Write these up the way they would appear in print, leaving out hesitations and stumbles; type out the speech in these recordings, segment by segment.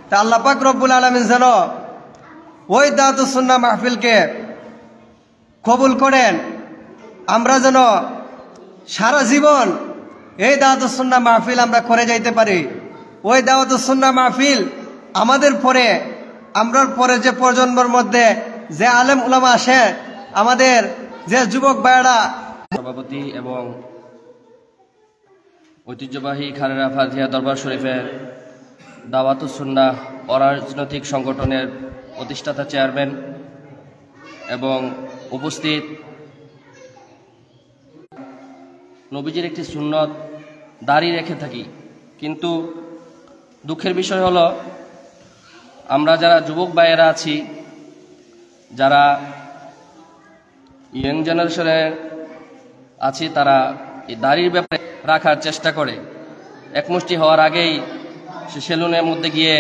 তা আল্লাহ পাক রব্বুল আলামিন যেন ওই দাওয়াতুস সুন্নাহ মাহফিলকে কবুল করেন, আমরা যেন সারা জীবন এই দাওয়াতুস সুন্নাহ মাহফিল আমরা করে যাইতে পারি। ওই দাওয়াতুস সুন্নাহ মাহফিল আমাদের পরে, আমরার পরে যে প্রজন্মের মধ্যে যে আলেম উলামা আসে, আমাদের যে যুবক ভাইয়েরা, সভাপতি এবং ঐতিহ্যবাহী খালেরা ফাতিহা দরবার শরীফের দাওয়াতুস সুন্নাহ অরাজনৈতিক সংগঠনের প্রতিষ্ঠাতা চেয়ারম্যান এবং উপস্থিত, নবীজির একটি সুন্নত দাড়ি রেখে থাকি, কিন্তু দুঃখের বিষয় হলো আমরা যারা যুবক ভাইয়েরা আছি, যারা ইয়ং জেনারেশনের আছি, তারা এই দাড়ির ব্যাপারে রাখার চেষ্টা করে। একমুষ্টি হওয়ার আগেই সে সেলুনের মধ্যে গিয়ে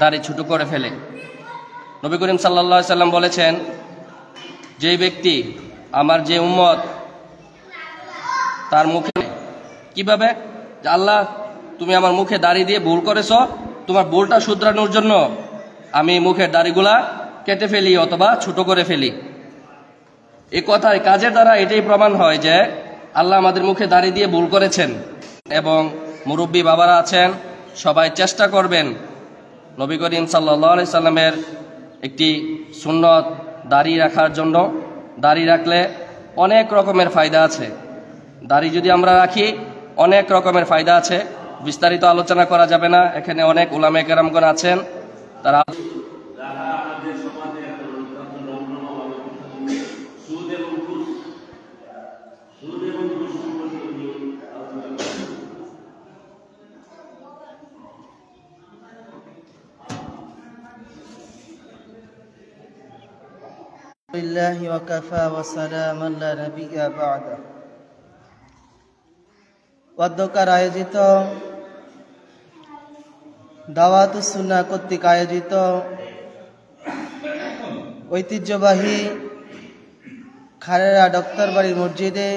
দাড়ি ছোটো করে ফেলে। নবী করিম সাল্লাল্লাহু আলাইহি সাল্লাম বলেছেন, যে ব্যক্তি আমার যে উম্মত তার মুখে কিভাবে যে আল্লাহ তুমি আমার মুখে দাড়ি দিয়ে ভুল করেছ, তোমার ভুলটা শুধরানোর জন্য আমি মুখের দাড়িগুলা কেটে ফেলি অথবা ছোট করে ফেলি। এই কথায় কাজের দ্বারা এটাই প্রমাণ হয় যে আল্লাহ আমাদের মুখে দাড়ি দিয়ে ভুল করেছেন। এবং মুরব্বী বাবারা আছেন, সবাই চেষ্টা করবেন নবী করিম সাল্লাল্লাহু আলাইহি সাল্লামের একটি সুন্নত দাড়ি রাখার জন্য। দাড়ি রাখলে অনেক রকমের ফায়দা আছে। দাড়ি যদি আমরা রাখি অনেক রকমের ফায়দা আছে, বিস্তারিত আলোচনা করা যাবে না। এখানে অনেক উলামায়ে কেরামগণ আছেন, তারা বিল্লাহি ওয়া কাফা ওয়া সালামান লা নাবিয়্যা বা'দা। অধ্যকার আয়োজিত দাওয়াতুস সুন্নাহ কর্তৃক আয়োজিত ঐতিহ্যবাহী খালেরা ডক্টর বাড়ি মসজিদে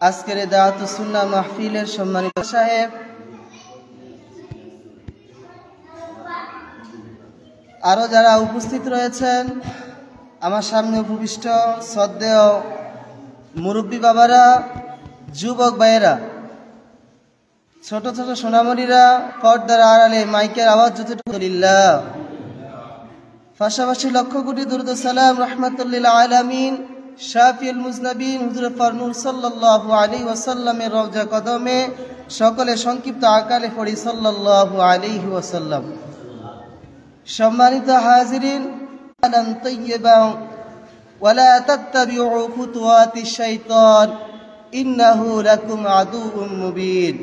আজকের দাওয়াতুস সুন্নাহ মাহফিলের সম্মানিত সাহেব, আরও যারা উপস্থিত রয়েছেন, আমার সামনে উপবিষ্ট শ্রদ্ধেয় মুরব্বী বাবারা, যুবক ভাইয়েরা, ছোট ছোট সোনামণিরা, পর্দার আড়ালে মাইকের আওয়াজ যতটুকু লিল্লাহ, পাশাপাশি লক্ষ কোটি দুরূদ সালাম রাহমাতুল লিল আলামিন শাফিউল মুজনাবিন হুজুর ফারনুর সাল্লাল্লাহু আলাইহি ওয়াসাল্লামের রওজা কদমে সকলে সংক্ষিপ্ত আকারে পড়ি সাল্লাল্লাহু আলাইহি ওয়াসাল্লাম। সম্মানিত হাজিরিন, আলাম তাইয়্যিবা ওয়ালা তাত্তাবিউ খুতুওয়াতিশ শাইতান ইন্নাহু লাকুম আদুউম মুবিন।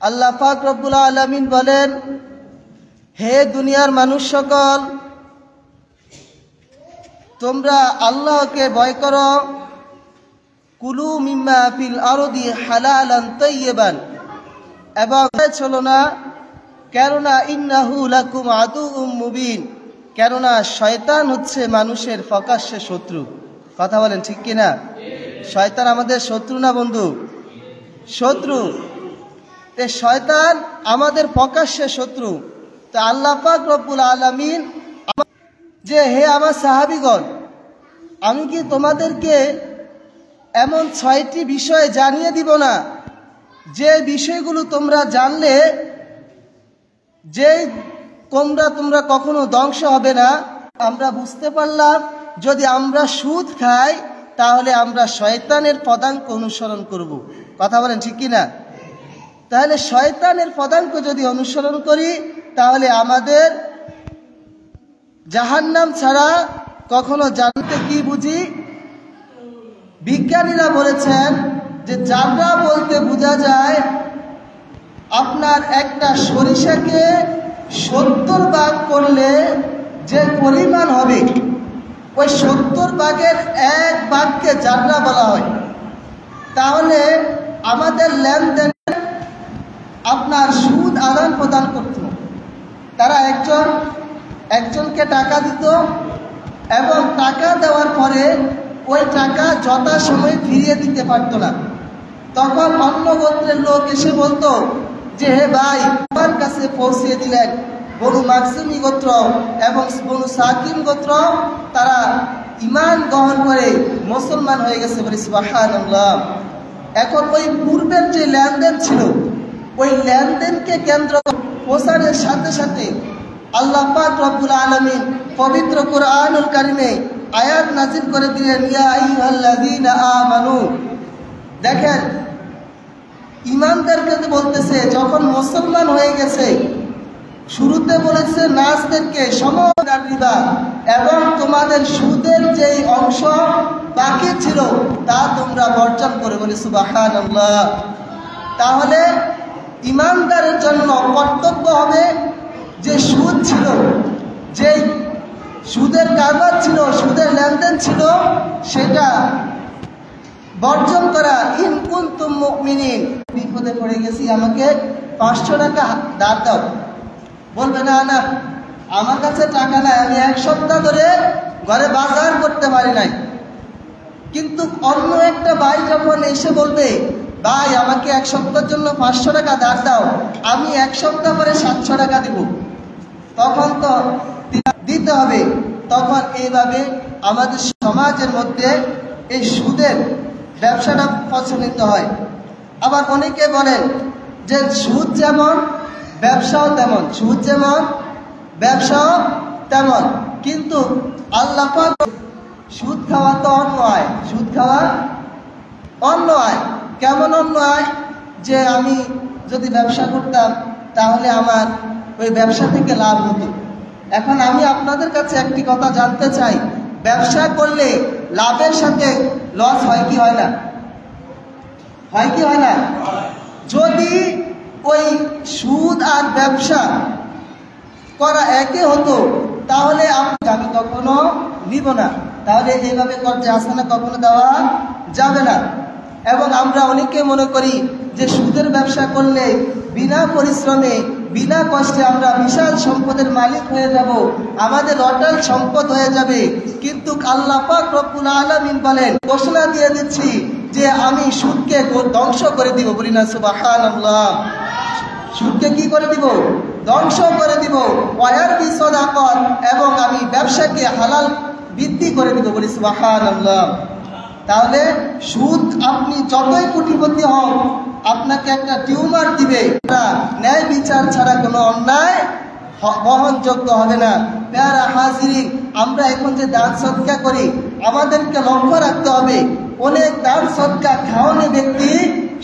আল্লাহ পাক রব্বুল আলামিন বলেন, হে দুনিয়ার মানুষ সকল, তোমরা আল্লাহকে ভয় করো। কুলু মিম্মা ফিল আরদি হালালান তাইয়্যিবান, এবং চলো না, কেননা ইন্নাহু লাকুম আদুউম মুবিন, কেননা শয়তান হচ্ছে মানুষের প্রকাশ্য শত্রু। কথা বলেন ঠিক কিনা? শয়তান আমাদের শত্রু না বন্ধু? শত্রু। শয়তান আমাদের প্রকাশ্য শত্রু। তো আল্লাহ পাক রব্বুল আলামিন যে, হে আমার সাহাবীগণ, আমি কি তোমাদেরকে এমন 6টি বিষয় জানিয়ে দিব না, যে বিষয়গুলো তোমরা জানলে যে তোমরা কখনো ধ্বংস হবে না। আমরা বুঝতে পারলাম, যদি আমরা সুদ খাই তাহলে আমরা শয়তানের পদাঙ্ক অনুসরণ করব। কথা বলেন ঠিক কিনা? তাহলে শয়তানের পদাঙ্ক যদি অনুসরণ করি তাহলে আমাদের জাহান্নাম ছাড়া কখনো জানতে কি বুঝি? বিজ্ঞানীরা বলেছেন যে জাররা বলতে বোঝা যায় আপনার একটা সরিষাকে 70 ভাগ করলে যে পরিমাণ হবে, ওই 70 ভাগের 1 ভাগকে জাররা বলা হয়। তাহলে আমাদের লেনদেন আপনার সুদ আদান প্রদান করত, তারা একজনকে টাকা দিত এবং টাকা দেওয়ার পরে ওই টাকা যথাসময়ে ফিরিয়ে দিতে পারত না। তখন অন্য গোত্রের লোক এসে বলতো যে হে ভাই, আমার কাছে পৌঁছে দিলেন। বনু মাকসুমি গোত্র এবং বনু সাকিম গোত্র তারা ঈমান গ্রহণ করে মুসলমান হয়ে গেছে, বলি সুবহানাল্লাহ। এখন ওই পূর্বের যে লেনদেন ছিল, ওই লেনদেনকে কেন্দ্র প্রসারের সাথে সাথে আল্লাহ পাক রব্বুল আলামিন পবিত্র কোরআনুল কারিমে আয়াত নাযিল করে দিলেন, ইয়া আইয়ুহাল্লাযীনা আমানু। দেখেন, ঈমানদারকে বলতেছে যখন মুসলমান হয়ে গেছে, শুরুতে বলেছে নাসদেরকে সমগার রিবা এবং তোমাদের সুদের যেই অংশ বাকি ছিল তা তোমরা বর্জন করে, বলি সুবহানাল্লাহ। তাহলে ঈমানদারের জন্য কর্তব্য হবে যে সুদ ছিল, যে সুদের কারবার ছিল, সুদের লেনদেন ছিল, সেটা বর্জন করা। ইন কুনতুম মুমিনিন, বিপদে পড়ে গেছি, আমাকে 500 টাকা ধার দাও। বলবে না না, আমার কাছে টাকা নাই, আমি 1 সপ্তাহ ধরে ঘরে বাজার করতে পারি নাই। কিন্তু অন্য একটা ভাই যখন এসে বলবে, ভাই আমাকে 1 সপ্তাহের জন্য 500 টাকা ধার দাও, আমি 1 সপ্তাহ পরে 700 টাকা দিব, তখন তো দিতে হবে। তখন এইভাবে আমাদের সমাজের মধ্যে এই সুদের ব্যবসাটা প্রচলিত হয়। আবার অনেকে বলেন যে সুদ যেমন ব্যবসাও তেমন, সুদ যেমন ব্যবসাও তেমন। কিন্তু আল্লাহ পাক সুদ খাওয়া তো অন্য আয়, সুদ খাওয়া অন্য আয়। কেমন অন্য আয়? যে আমি যদি ব্যবসা করতাম তাহলে আমার ওই ব্যবসা থেকে লাভ হতো। এখন আমি আপনাদের কাছে একটি কথা জানতে চাই, ব্যবসা করলে লাভের সাথে লস হয় কি হয় না? হয় কি হয় না? যদি ওই সুদ আর ব্যবসা করা একই হতো তাহলে আমি কখনো নিব না। তাহলে এইভাবে কর্জে হাসানা কখনো দেওয়া যাবে না। এবং আমরা অনেকে মনে করি যে সুদের ব্যবসা করলে বিনা পরিশ্রমে বিনা কষ্টে আমরা বিশাল সম্পদের মালিক হয়ে যাব, আমাদের অটল সম্পদ হয়ে যাবে। কিন্তু আল্লাহ পাক রব্বুল আলামিন বলেন, ঘোষণা দিয়ে দিচ্ছি যে আমি সুদকে ধ্বংস করে দিব, বলি না সুবহানাল্লাহ। সুদকে কি করে দিব? ধ্বংস করে দিব। ওয়ায়ারবি সাদাকাত, এবং আমি ব্যবসাকে হালাল বৃদ্ধি করে দিব, বলি সুবহানাল্লাহ। তাহলে সুদ আপনি যতই কোটিপতি হন, আপনাকে একটা টিউমার দিবে, ন্যায় বিচার ছাড়া কোনো অন্যায় বহনযোগ্য হবে না। প্যারা হাজিরিন, আমরা এখন যে দান সদকা করি আমাদেরকে লক্ষ্য রাখতে হবে, অনেক দান সদকা খাওয়ানো ব্যক্তি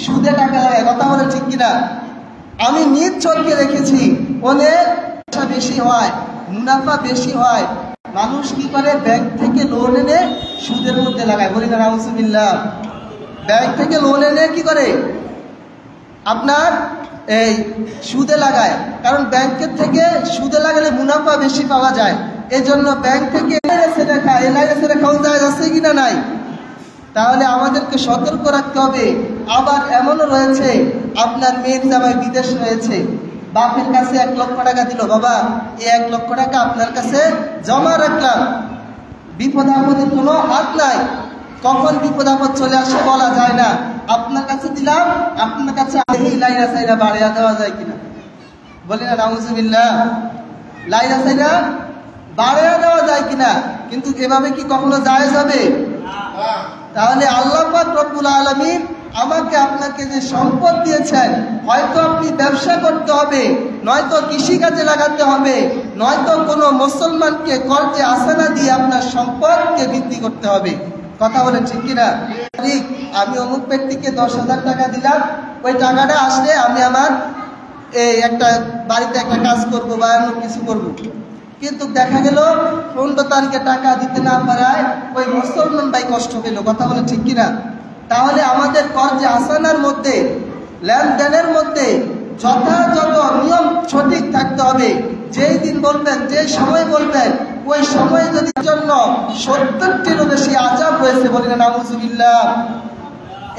সুদে টাকা লাগায়। কথা বলে ঠিক কিনা? আমি নিজ চোখে দেখেছি, অনেক বেশি হয়, মুনাফা বেশি হয়, মানুষ কি করে ব্যাংক থেকে লোন এনে সুদের মধ্যে লাগায়, বলি না নাউজুবিল্লাহ। ব্যাংক থেকে লোন এনে কি করে আপনার এই সুদে লাগায়, কারণ ব্যাংকের থেকে সুদে লাগালে মুনাফা বেশি পাওয়া যায়। এই জন্য ব্যাংক থেকে এলআইএস খাওয়া যায়, আছে কিনা নাই? তাহলে আমাদেরকে সতর্ক রাখতে হবে। আবার এমনও রয়েছে, আপনার মেয়ের জামাই বিদেশ রয়েছে, বাপের কাছে 1 লক্ষ টাকা দিল, বাবা এই 1 লক্ষ টাকা আপনার কাছে জমা রাখলাম, বিপদ আপদের কোনো হাত নাই, কখন বিপদ আপদ চলে আসে বলা যায় না, আপনার কাছে দিলাম, আপনার কাছে লাইরা সাইরা বাড়িয়া দেওয়া যায় কিনা, বলি না নাউজুবিল্লাহ। লাইরা সাইরা বাড়িয়া দেওয়া যায় কিনা, কিন্তু এভাবে কি কখনো জায়েজ হবে? তাহলে আল্লাহ পাক রব্বুল আলামিন আমাকে আপনাকে যে সম্পদ দিয়েছেন, হয়তো আপনি ব্যবসা করতে হবে, নয়তো কৃষিকাজে লাগাতে হবে, নয়তো কোনো মুসলমানকে কর্জে হাসানা দিয়ে আপনার সম্পদকে বৃদ্ধি করতে হবে। কথা বলেন ঠিক কিনা? আমি অমুক ব্যক্তিকে 10,000 টাকা দিলাম, ওই টাকাটা আসলে আমি আমার এই একটা বাড়িতে একটা কাজ করব বা এমন কিছু করব, কিন্তু দেখা গেল 15 তারিখে টাকা দিতে না পারায় ওই মুসলমান ভাই কষ্ট পেল। কথা বলে ঠিক কিনা? তাহলে আমাদের কর্জে হাসানার মধ্যে, লেনদেনের মধ্যে যথাযথ নিয়ম সঠিক থাকতে হবে। যেই দিন বলবেন, যে সময় বলবেন, ওই সময় যদি জন্য 70টিরও বেশি আযাব রয়েছে, বলি না নাউজুবিল্লাহ।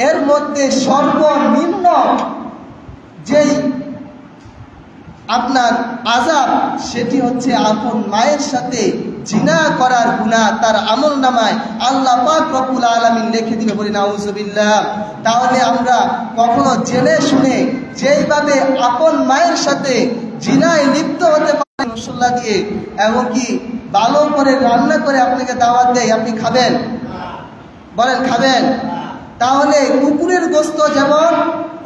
এর মধ্যে সর্বনিম্ন যেই আপনার আযাব, সেটি হচ্ছে আপন মায়ের সাথে জিনা করার গুনাহ তার আমলনামায় আল্লাহ পাক রব্বুল আলামিন লিখে দিবে, বলি নাউজুবিল্লাহ। তাহলে আমরা কখনো জেনে শুনে যেইভাবে আপন মায়ের সাথে জিনায় লিপ্ত হতে পারে মশলা দিয়ে, এমনকি ভালো করে রান্না করে আপনাকে দাওয়াত দেয়, আপনি খাবেন? বলেন খাবেন? তাহলে কুকুরের গোশত যেমন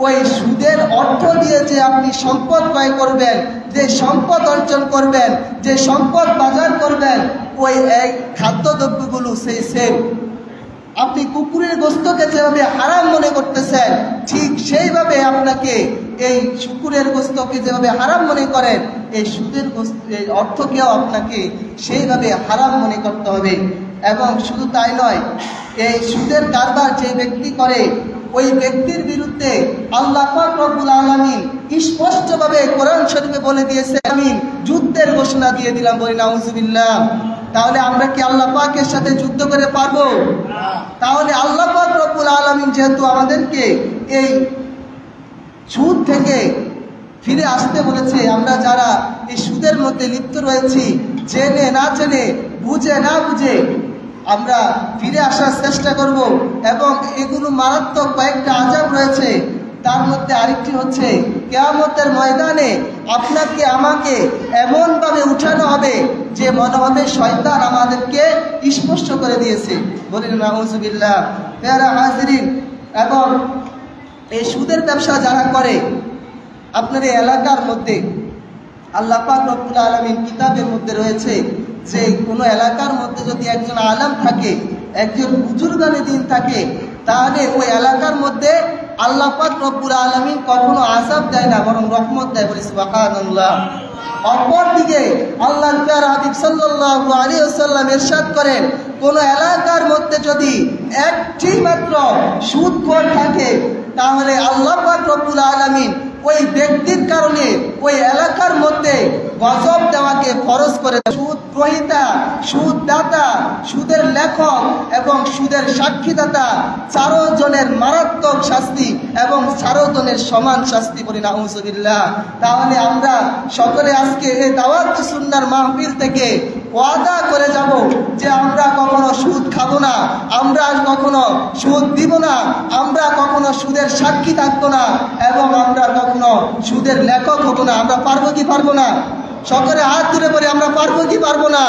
ওই সুদের অর্থ দিয়ে যে আপনি সম্পদ ব্যয় করবেন, যে সম্পদ অর্জন করবেন, যে সম্পদ বাজার করবেন, ওই এক খাদ্যদ্রব্যগুলো সেই সেম। আপনি কুকুরের গোশতকে যেভাবে হারাম মনে করতেছেন, ঠিক সেইভাবে আপনাকে এই শুকুরের গোশতকে যেভাবে হারাম মনে করেন, এই সুদের এই অর্থকেও আপনাকে সেইভাবে হারাম মনে করতে হবে। এবং শুধু তাই নয়, এই সুদের কারবার যে ব্যক্তি করে, ওই ব্যক্তির বিরুদ্ধে আল্লাহ পাক রব্বুল আলামিন স্পষ্টভাবে কোরআন শরীফে বলে দিয়েছে, আমি যুদ্ধের ঘোষণা দিয়ে দিলাম, বলি নাউজুবিল্লাহ। তাহলে আমরা কি আল্লাহ পাকের সাথে যুদ্ধ করে পারবো? তাহলে আল্লাহ পাক রব্বুল আলামিন যেহেতু আমাদেরকে এই সুদ থেকে ফিরে আসতে বলেছে, আমরা যারা এই সুদের মধ্যে লিপ্ত রয়েছি, জেনে না জেনে, বুঝে না বুঝে আমরা ফিরে আসার চেষ্টা করব। এবং এগুলো মারাত্মক কয়েকটা আযাব রয়েছে, তার মধ্যে আরেকটি হচ্ছে কিয়ামতের ময়দানে আপনাকে আমাকে এমনভাবে উঠানো হবে যে মনে হবে শয়তান আমাদেরকে স্পর্শ করে দিয়েছে, বলেন নাউজুবিল্লাহ। প্যারা হাজিরিন, এবং এই সুদের ব্যবসা যারা করে আপনার এই এলাকার মধ্যে, আল্লাহ পাক রব্বুল আলামিন কিতাবের মধ্যে রয়েছে যে কোনো এলাকার মধ্যে যদি একজন আলেম থাকে, একজন বুজুর্গানে দিন থাকে, তাহলে ওই এলাকার মধ্যে আল্লাহ পাক রব্বুল আলামিন কখনো আযাব দেয় না, বরং রহমত দেয়, বলি সুবহানাল্লাহ। অপরদিকে আল্লাহর প্রিয় হাবিব সাল্লাল্লাহু আলাইহি ওয়াসাল্লাম ইরশাদ করেন, কোন এলাকার মধ্যে যদি একটি মাত্র সুদখোর থাকে, তাহলে আল্লাহ পাক রব্বুল আলামিন ওই ব্যক্তির কারণে ওই এলাকার মধ্যে গজব দেওয়াকে ফরজ করে। সুদ গ্রহীতা, সুদ দাতা, সুদের লেখক এবং সুদের সাক্ষীদাতা চারজনের মারাত্মক শাস্তি এবং চারজনের সমান শাস্তি, বলি নাউজুবিল্লাহ। তাহলে আমরা সকলে আজকে এই দাওয়াত সুন্নাহর মাহফিল থেকে ওয়াদা করে যাব যে আমরা কখনো সুদ খাবো না, আমরা কখনো সুদ দিব না, আমরা কখনো সুদের সাক্ষী থাকবো না, এবং আমরা কখনো সুদের লেখক হবো না। আমরা পারবো কি পারবো না? সকলে হাত তুলে বলি, আমরা পারবো কি পারবো না?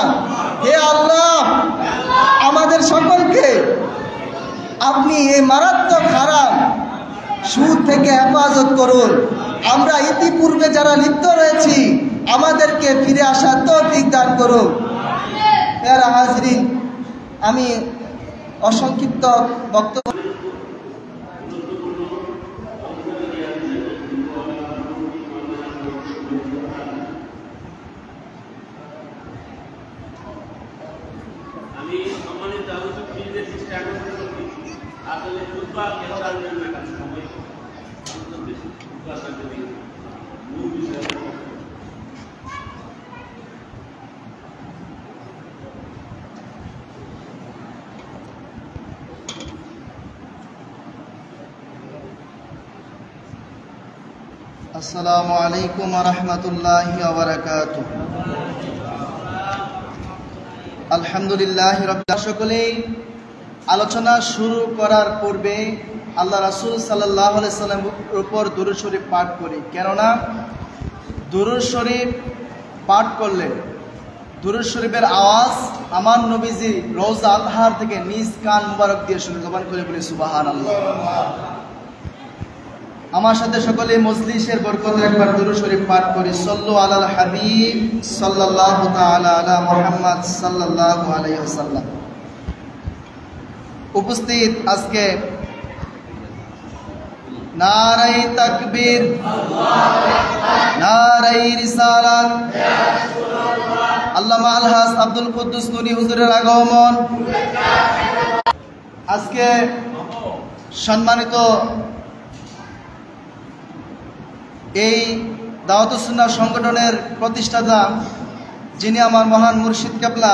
হে আল্লাহ, আমাদের সকলকে আপনি এই মারাত্মক হারাম সুদ থেকে হেফাজত করুন। আমরা ইতিপূর্বে যারা লিপ্ত রয়েছি, আমাদেরকে ফিরে আসার তৌফিক দান করুন। প্যারা হাজরিন, আমি অসংক্ষিপ্ত বক্তব্য আসসালামু আলাইকুম ওয়া রাহমাতুল্লাহি ওয়া বারাকাতুহু। আলহামদুলিল্লাহ রাব্বিল আলামিন। সকলেই আলোচনা শুরু করার পূর্বে আল্লাহ রাসূল সাল্লাল্লাহু আলাইহি সাল্লামের উপর দুরূদ শরীফ পাঠ করি, কেননা দুরূদ শরীফ পাঠ করলে দুরূদ শরীফের আওয়াজ আমার নবীজি রওজা আতহার থেকে নিজ কান মুবারক দিয়ে শুনে, জবান করে বলি সুবহানাল্লাহ। আমার সাথে সকলে মজলিসের বরকতে একবার দুরূদ শরীফ পাঠ করি। সাল্লু আলাল হাবিব সাল্লাল্লাহু তাআলা আলা মুহাম্মদ সাল্লাল্লাহু আলাইহি ওয়াসাল্লাম। উপস্থিত আজকে নারাই তাকবীর, নারাই রিসালাত, আল্লামা আলহাজ আব্দুল কুদ্দুস নুরি হুজুরের আগমন। আজকে সম্মানিত এই দাওয়াতুস সুন্নাহ সংগঠনের প্রতিষ্ঠাতা, যিনি আমার মহান মুর্শিদ কেবলা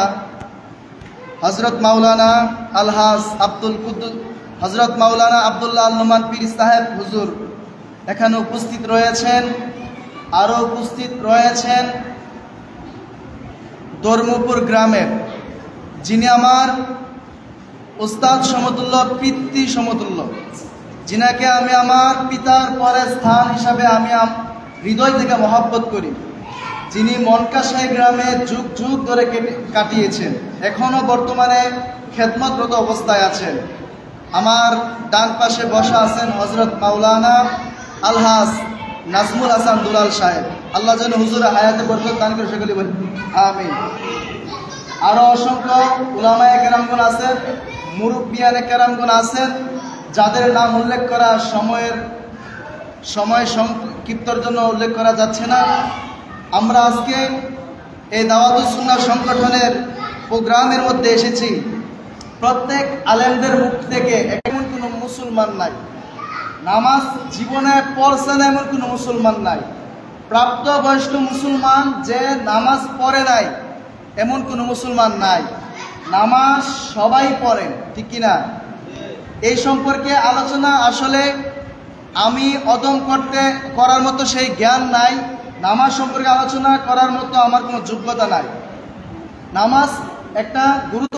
হযরত মাওলানা আলহাজ আব্দুল কুদ্দুস, হযরত মাওলানা আব্দুল্লাহ আল নোমান পীর সাহেব হুজুর এখানে উপস্থিত রয়েছেন। আরও উপস্থিত রয়েছেন ধর্মপুর গ্রামের, যিনি আমার উস্তাদ সমতুল্য, পিতৃ সমতুল্য, যিনাকে আমি আমার পিতার পরে স্থান হিসাবে আমি হৃদয় থেকে মহব্বত করি, যিনি মনকাশাই গ্রামে যুগ যুগ ধরে কাটিয়েছেন, এখনও বর্তমানে খেদমতরত অবস্থায় আছেন। আমার ডান পাশে বসা আছেন হজরত মাওলানা আলহাজ নাজমুল হাসান দুলাল সাহেব। আল্লাহ যেন হুজুরের হায়াতে বরকত দান করে, সকলে বলি আমিন। আরও অসংখ্য উলামায়ে কেরামগণ আছেন, মুরব্বিয়ানে কেরামগণ আছেন, যাদের নাম উল্লেখ করা সময় সংক্ষিপ্তর জন্য উল্লেখ করা যাচ্ছে না। আমরা আজকে এই দাওয়াতুস সুন্নাহ সংগঠনের প্রোগ্রামের মধ্যে এসেছি। প্রত্যেক আলেমদের মুখ থেকে এমন কোনো মুসলমান নাই, নামাজ জীবনে পড়ছে না এমন কোনো মুসলমান নাই, প্রাপ্তবয়স্ক মুসলমান যে নামাজ পড়ে নাই এমন কোনো মুসলমান নাই। নামাজ সবাই পড়েন, ঠিক কিনা? এই সম্পর্কে আলোচনা আসলে আমি করার মতো সেই জ্ঞান নাই, নামাজ সম্পর্কে আলোচনা করার মতো আমার কোনো যোগ্যতা নাই। নামাজ একটা গুরুত্ব,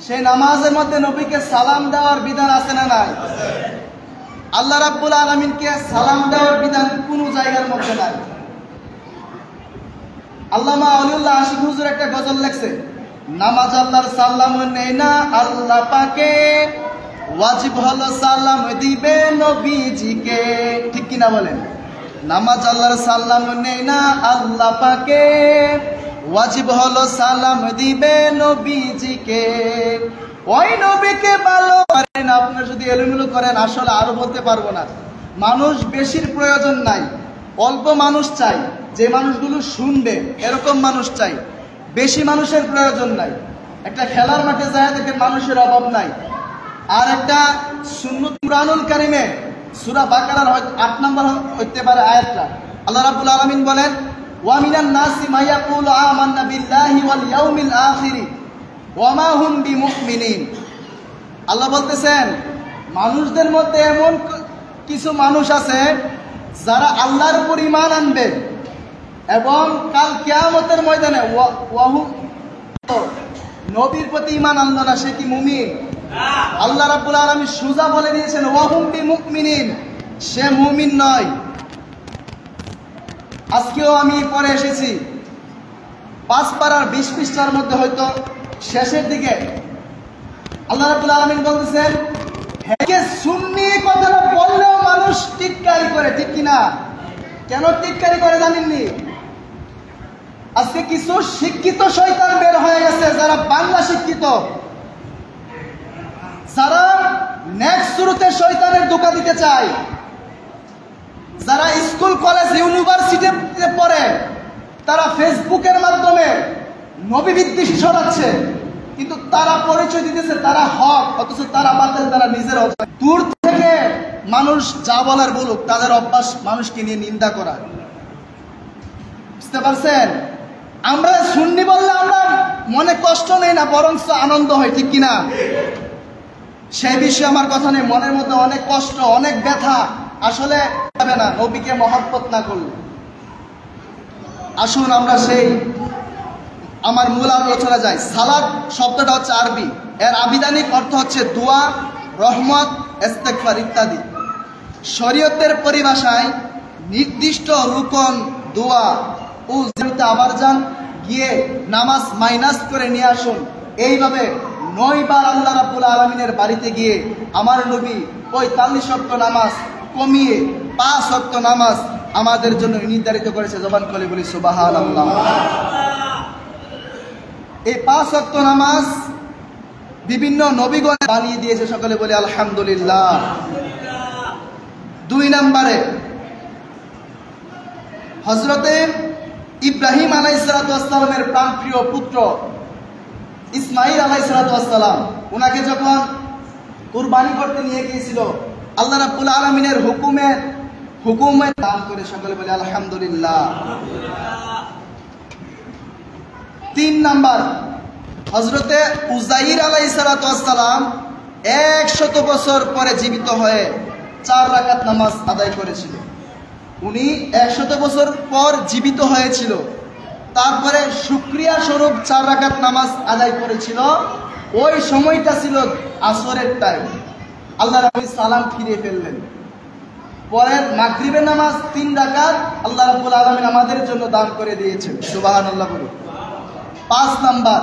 সেই নামাজের মধ্যে নবীকে সালাম দেওয়ার বিধান আছে না নাই? আল্লাহ রাব্বুল আলামিনকে সালাম দেওয়ার বিধান কোনো জায়গার মধ্যে নাই। আল্লামা আউলিউল্লাহ আশিক হুজুর একটা গজল লেখছে, নামাজ আল্লাহর সালাম নেই না আল্লাহ পাকে, ওয়াজিব হলো সালাম দিবে নবীজিকে, ঠিক কিনা বলেন? নামাজ আল্লাহর সালাম নেই না আল্লাহ পাকে, ওয়াজিব হলো সালাম দিবে নবীজিকে। ওই নবীকে ভালো করেন, আপনারা যদি এলোমেলো করেন আসলে আরো বলতে পারবো না। মানুষ বেশির প্রয়োজন নাই, অল্প মানুষ চাই, যে মানুষগুলো শুনবে এরকম মানুষ চাই। বেশি মানুষের প্রয়োজন নাই। একটা খেলার মাঠে যায় দেখেন মানুষের অভাব নাই। আর একটা সুন্নত কুরআনুল কারীমে সূরা বাকারার ৮ নম্বর হইতে পারে আয়াতটা, আল্লাহ রাব্বুল আলামিন বলেন, ওয়া মিনান নাসি মা ইয়াকুলু আমান্না বিল্লাহি ওয়াল ইয়াউমিল আখির ওয়া মা হুম বিমুমিনিন। আল্লাহ বলতেছেন মানুষদের মধ্যে এমন কিছু মানুষ আছে যারা আল্লাহর উপর ঈমান আনবে এবং কাল কিয়ামতের ময়দানে নবীর প্রতি ঈমান আনলো না, সে কি মুমিন? আল্লাহ রাব্বুল আলামিন সুজা বলে দিয়েছেন ওয়াহুম বিমুমিনিন, সে মুমিন নয়। আজকেও আমি পরে এসেছি ৫ পারার ২০ পৃষ্ঠার মধ্যে হয়তো শেষের দিকে আল্লাহ রাব্বুল আলামিন বলতেছেন, হ্যাঁ সুন্নি কথাটা বললেও মানুষ টিটকারি করে, ঠিক কিনা? কেন টিটকারি করে জানেননি? আজকে কিছু শিক্ষিত শয়তান বের হয়ে গেছে, যারা বাংলা শিক্ষিত, যারা নেক্সট শুরুতে শয়তানের ধোঁকা দিতে চায়, যারা স্কুল কলেজ ইউনিভার্সিটিতে পড়ে, তারা ফেসবুকের মাধ্যমে নবী বিদ্বেষী ছড়াচ্ছে, কিন্তু তারা পরিচয় দিতেছে তারা হক, অথচ তারা বাতিল, তারা নিজের দূর থেকে মানুষ যা বলার বলুক, তাদের অভ্যাস মানুষকে নিয়ে নিন্দা করা। বুঝতে পারছেন? আমরা সুন্নি বললে আমরা মনে কষ্ট নেই না, বরং আনন্দ হয়, ঠিক কিনা? সেই বিষয়ে আমার কথা নেই, মনের মধ্যে অনেক কষ্ট, অনেক ব্যথা, আসলে যাবে না নবীকে মহব্বত না করলে। আসুন আমরা সেই আমার মূল আলোচনা যাই। সালাত শব্দটা হচ্ছে আরবি, এর আবিধানিক অর্থ হচ্ছে দোয়া, রহমত, ইস্তেগফার ইত্যাদি। শরীয়তের পরিভাষায় নির্দিষ্ট রুকন, দোয়া ও জিয়ারতে আবার যান, গিয়ে নামাজ মাইনাস করে নিয়ে আসুন। এইভাবে ৯ বার আল্লাহ রাব্বুল আলামিনের বাড়িতে গিয়ে আমার নবী ৪৫ ওয়াক্ত নামাজ কমিয়ে ৫ ওয়াক্ত নামাজ আমাদের জন্য নির্ধারিত করেছে। জবান খুলে বলি সুবহানাল্লাহ। এই ৫ ওয়াক্ত নামাজ বিভিন্ন নবীগণ বানিয়ে দিয়েছে, সকলে বলি আলহামদুলিল্লাহ। ২ নম্বরে হযরতে ইব্রাহিম আলাইহিস সালাতু ওয়াস সালামের প্রাণপ্রিয় পুত্র ইসমাঈল আলাইহিস সালাতু ওয়াস সালাম, ওনাকে যখন কুরবানি করতে নিয়ে গিয়েছিল, আল্লাহ রাব্বুল আলামিনের হুকুমে দান করে, সকলে বলে আলহামদুলিল্লাহ। ৩ নাম্বার হযরতে উযাইর আলাইহিস সালাতু ওয়াস সালাম ১০০ বছর পরে জীবিত হয়ে ৪ রাকাত নামাজ আদায় করেছিল। উনি ১০০ বছর পর জীবিত হয়েছিল, তারপরে শুকরিয়া স্বরূপ ৪ রাকাত নামাজ আদায় করেছিল। ওই সময়টা ছিল আসরের টাইম। আল্লাহ রাব্বুল সালাম ফিরে ফেললেন। পরের মাগরিবের নামাজ 3 রাকাত আল্লাহ রাব্বুল আলামিন আমাদের জন্য দান করে দিয়েছেন, সুবহানাল্লাহ বলুন। 5 নাম্বার,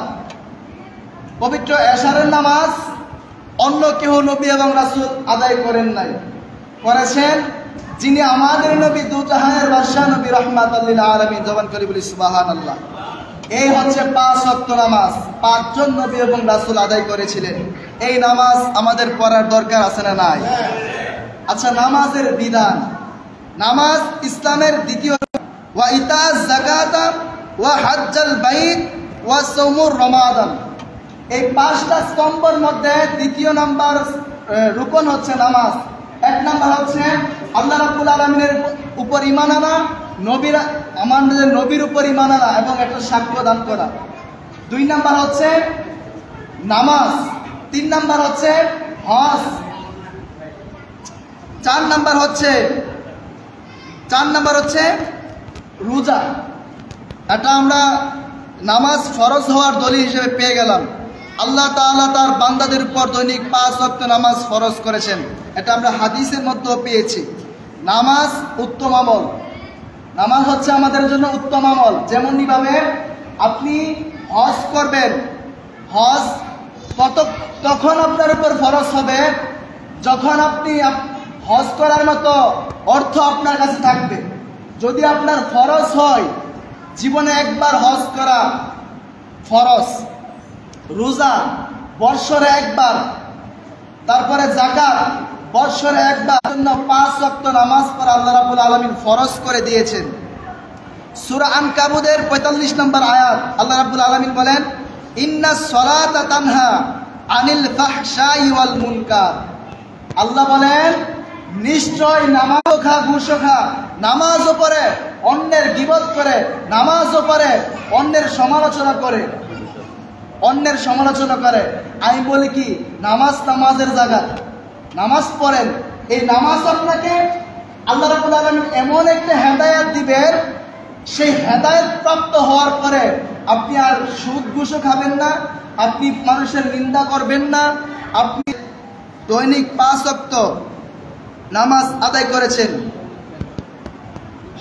পবিত্র এশারের নামাজ অন্য কেউ নবী এবং রাসূল আদায় করেন নাই, করেছেন যিনি আমাদের নবী, দু জাহানের বাদশা নবী রাহমাতুল লিল আলামিন। জবান করে বলি সুবহানাল্লাহ। এই হচ্ছে 5 ওয়াক্ত নামাজ 5 জন নবী এবং রাসূল আদায় করেছিলেন। এই নামাজ আমাদের পড়ার দরকার আছে না নাই? আচ্ছা, নামাজের বিধান। নামাজ ইসলামের দ্বিতীয়, ওয়া ইতাজ যাকাতা ওয়া হজ্জাল বাইত ওয়া সাওমুর রমাদান। এই 5টা স্তম্ভের মধ্যে দ্বিতীয় নাম্বার রুকন হচ্ছে নামাজ। 1 নাম্বার হচ্ছে আল্লাহ রাব্বুল আলামিনের উপর ঈমান আনা, আমাদের নবীর উপর ঈমান আনা এবং একটা সাক্ষ্য দান করা। 2 নাম্বার হচ্ছে নামাজ। 3 নাম্বার হচ্ছে হজ। 4 নাম্বার হচ্ছে রোজা। এটা আমরা নামাজ ফরজ হওয়ার দলিল হিসেবে পেয়ে গেলাম। আল্লাহ তাআলা তার বান্দাদের উপর দৈনিক 5 ওয়াক্ত নামাজ ফরজ করেছেন, এটা আমরা হাদিসের মধ্যেও পেয়েছি। নামাজ উত্তম আমল, নামাজ হচ্ছে আমাদের জন্য উত্তম আমল। যেমনইভাবে আপনি হজ করবেন, হজ তখন আপনার উপর ফরজ হবে যখন আপনি হজ করার মতো অর্থ আপনার কাছে থাকবে। যদি আপনার ফরজ হয়, জীবনে একবার হজ করা ফরজ, রোজা বৎসরে একবার, তারপরে যাকাত বৎসরে একবার, জন্য 5 ওয়াক্ত নামাজ পড়া আল্লাহ রাব্বুল আলামিন ফরজ করে দিয়েছেন। সূরা আনকাবুতের 45 নম্বর আয়াত আল্লাহ রাব্বুল আলামিন বলেন, ইন্নাস সালাতা তানহা আনিল ফাহশাই ওয়াল মুনকার। আল্লাহ বলেন, নিশ্চয় নামাজও খা, ঘুষও খা, নামাজও পড়ে অন্যের গীবত করে, নামাজও পড়ে অন্যের সমালোচনা করে, অন্যের সমালোচনা করে। আমি বলি কি, নামাজের জায়গা, নামাজ পড়েন। এই নামাজ আপনাকে আল্লাহ রাব্বুল আলামিন এমন একটা হেদায়েত দিবেন, সেই হেদায়েত প্রাপ্ত হওয়ার পরে আপনি আর সুদ ঘুষও খাবেন না, আপনি মানুষের নিন্দা করবেন না, আপনি দৈনিক 5 ওয়াক্ত নামাজ আদায় করেছেন।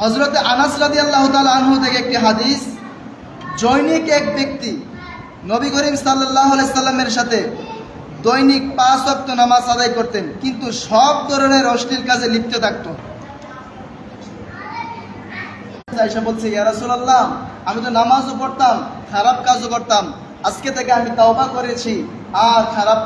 হযরতে আনাস রাদিয়াল্লাহু তাআলা আনহু থেকে একটি হাদিস, জৈনিক এক ব্যক্তি নবী করিম সাল্লাল্লাহু আলাইহি সাল্লামের সাথে দৈনিক 5 ওয়াক্ত নামাজ আদায় করতেন, কিন্তু সব ধরনের অশ্লীল কাজে লিপ্ত থাকত। আয়েশা বলছে, ইয়া রাসূলুল্লাহ, আমি তো নামাজও পড়তাম, খারাপ কাজও করতাম, আজকে থেকে আমি তাওবা করেছি আর খারাপ